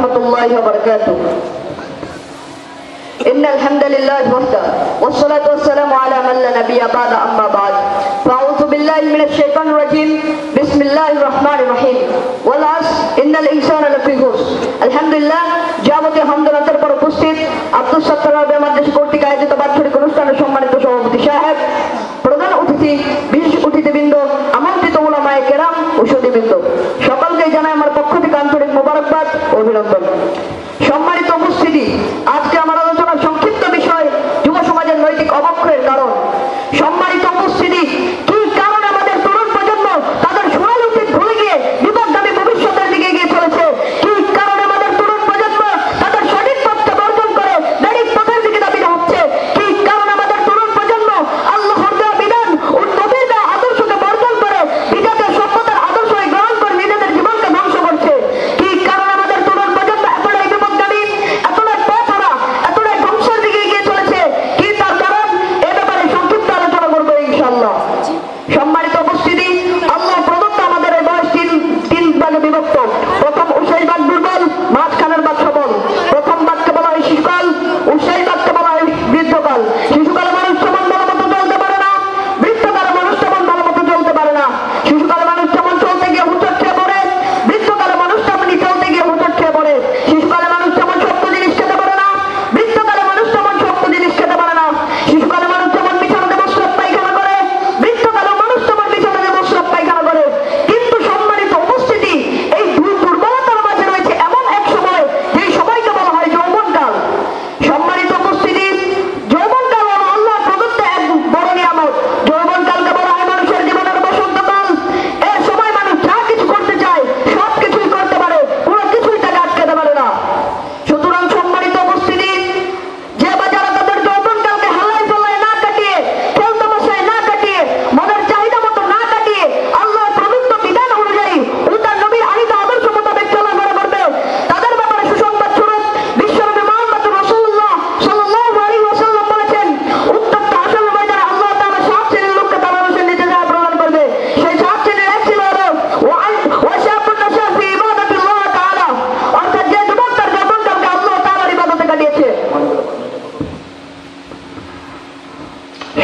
الله وبركاته. إن الحمد لله وحده والصلاة والسلام على من لا نبي بعد أما بعد فأعوذ بالله من الشيطان الرجيم بسم الله الرحمن الرحيم والعصر إن الإنسان لفي خسر. আলহামদুলিল্লাহ যাবতীয় হামদনাতের পর উপস্থিত আব্দুল সত্তার রাবে মাদ্রাসা কর্তৃক আয়োজিত বাৎসরিক অনুষ্ঠানের সম্মানিত সভাপতি সাহেব, প্রধান অতিথি, বিশেষ অতিথিবৃন্দ, আমন্ত্রিত উলামায়ে কেরাম ও সুধীবৃন্দ, সকলকে জানাই আমার পক্ষ থেকে আন্তরিক মোবারকবাদ ও অভিনন্দন। সম্মানিত উপস্থিতি, আজকে আমার আলোচনার সংক্ষিপ্ত বিষয় যুব সমাজের নৈতিক অবক্ষয়ের কারণ। সম্মানিত উপস্থিতি, কি কারণে আমাদের তরুণ প্রজন্ম তাদের সোনালী অতীত ভুলে গিয়ে বিপদগামী ভবিষ্যতের দিকে এগিয়ে চলেছে? কি কারণে আমাদের তরুণ প্রজন্ম তাদের সঠিক পথকে বর্জন করে বেঠিক পথের দিকে ধাবিত হচ্ছে? কি কারণে আমাদের তরুণ প্রজন্ম আল্লাহর দেওয়া বিধান ও নবীর দেওয়া আদর্শকে বর্জন করে বিজাতীয় সভ্যতার আদর্শকে গ্রহণ করে নিজেদের জীবনকে ধ্বংস করছে? কি কারণে আমাদের তরুণ প্রজন্ম এতটাই বিপদগামী, এতটাই পথহারা, এতটাই ধ্বংসের দিকে এগিয়ে চলেছে? কি তার কারণ? এ ব্যাপারে সংক্ষিপ্ত আলোচনা করবো ইনশাআল্লাহ। সম্মানিত উপস্থিতি, আল্লাহ প্রদত্ত আমাদের এই বয়স তিন ভাগে বিভক্ত। প্রথম উসাই বাগ দুর্বল, মাঝখানের বাগ সবল। প্রথম বাগকে বলা হয় শিশুকাল, উসাই বাগকে বলা হয় বৃদ্ধকাল। শিশুকালে মানুষ তেমন ভালো মতো চলতে পারে না, বৃদ্ধকালে মানুষ তেমন ভালো মতো চলতে পারে না। শিশুকালে মানুষ তেমন চলতে গিয়ে হুঁচট খেয়ে পড়ে, বৃদ্ধকালে মানুষ তেমনি চলতে গিয়ে হুঁচট খেয়ে পড়ে। শিশুকালে মানুষ তেমন শক্ত জিনিস খেতে পারে না, বৃদ্ধকালে মানুষ তেমন শক্ত জিনিস খেতে পারে না। শিশুকালে মানুষ তেমন বিছানাতে মশরাত পায়খানা করে, বৃদ্ধকালে মানুষ তেমন বিছানাতে মশরাত পায়খানা করে। কিন্তু সম্মানিত উপস্থিতি, এই দুর্বলতার মাঝে রয়েছে এমন এক সময়, যেই সময়কে বলা হয় যৌবনকাল। সম্মানিত উপস্থিতি, যৌবনকাল হলো আল্লাহ প্রদত্ত এক বড় নিয়ামত। যৌবনকালকে বলা হয় মানুষের জীবনের বসন্তকাল। এই সময় মানুষ যা কিছু করতে চায় সব কিছুই করতে পারে, কোনো কিছুই তাকে আটকাতে পারে না। সুতরাং সম্মানিত উপস্থিতি, যে বাজারা তাদের যৌবনকালকে হাল্লায় পাল্লায় না কাটিয়ে, খেলতামাশায় না কাটিয়ে, মনের চাহিদা মতো না কাটিয়ে আল্লাহ প্রদত্ত বিধান অনুযায়ী ও তার নবীর আনিত আদর্শ মোতাবেক চলাফেরা করবে, তাদের ব্যাপারে সুসংবাদ স্বরূপ বিশ্বনবী মুহাম্মদ রাসূলুল্লাহ সাল্লাল্লাহু আলাইহি ওয়াসাল্লাম বলেছেন, উত্তপ্ত হাশর ময়দানে আল্লাহ তাআলা 7 শ্রেণীর লোককে তার আরশের নিচে জায়গা প্রদান করবে। সেই 7 শ্রেণীর এক ছিল হলো ওয়াশাবুন নাশা ফি ইবাদাতিল্লাহ তাআলা, অর্থাৎ যে যুবক তার যৌবনকালকে আল্লাহ তাআলার ইবাদতে কাটিয়েছে।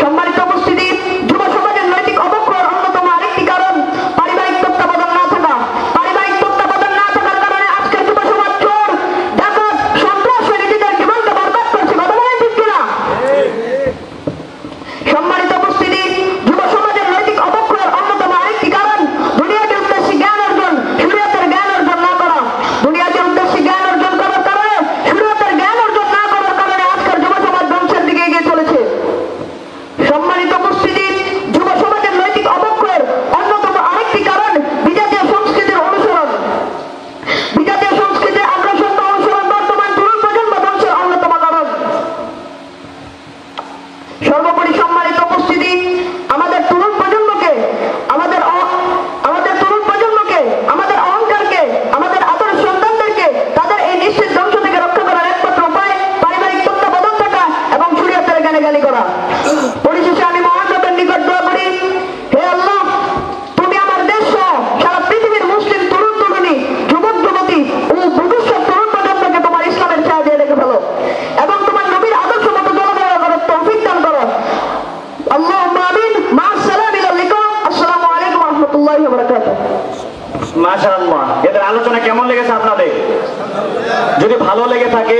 সম্মানিত উপস্থিতি, যুব সমাজের নৈতিক অবক্ষয়ের অন্যতম আরেকটি কারণ পারিবারিক তত্ত্বাবধান না থাকা। পারিবারিক তত্ত্বাবধান না থাকার কারণে আজকের যুব সমাজ চোর, ডাকাত, সন্ত্রাস হয়ে নিজেদের জীবনকে বরবাদ করছে। কথা বলেন ঠিক কিনা? সম্মানিত উপস্থিতি, যুব সমাজের নৈতিক অবক্ষয়ের অন্যতম আরেকটি কারণ দুনিয়াকে উদ্দেশ্যে জ্ঞান অর্জন, শরীয়তের জ্ঞান অর্জন না করা। দুনিয়াকে উদ্দেশ্যে জ্ঞান অর্জন করার কারণে, শরীয়তের জ্ঞান অর্জন না করার কারণে আজকের যুব সমাজ ধ্বংসের দিকে এগিয়ে চলেছে। সম্মানিত উপস্থিতি, যুব সমাজের নৈতিক অবক্ষয়ের অন্যতম আরেকটি কারণ বিজাতীয় সংস্কৃতির অনুসরণ। বিজাতীয় সংস্কৃতির আগ্রাসন বা অনুসরণ বর্তমান তরুণ প্রজন্ম ধ্বংসের অন্যতম কারণ। সর্বোপরি সম্মানিত উপস্থিতি, আমাদের তরুণ প্রজন্মকে, আমাদের অহংকারকে, আমাদের আদর সন্তানদেরকে তাদের এই নিশ্চিত ধ্বংস থেকে রক্ষা করার একমাত্র উপায় পারিবারিক তত্ত্বাবধান থাকা এবং শরীয়তের জ্ঞানী করা। পরিশেষে আমি মহান রবের নিকট দোয়া করি, হে আল্লাহ, তুমি আমার দেশ সহ সারা পৃথিবীর মুসলিম তরুণ তরুণী, যুবক যুবতী ও ভবিষ্যৎ তরুণ প্রজন্মকে তোমার ইসলামের ছায়া দিয়ে রেখে ফেলো এবং তোমার নবীর আদর্শ মতো চলাফেরা করার তৌফিক দান করো। আল্লাহুম্মা আমিন। মা'আস সালাম, ইলা লিকা। আসসালামু আলাইকুম ওয়া রাহমাতুল্লাহি ওয়া বারাকাতুহু। মাশাআল্লাহ, এদের আলোচনা কেমন লেগেছে আপনাদের? যদি ভালো লেগে থাকে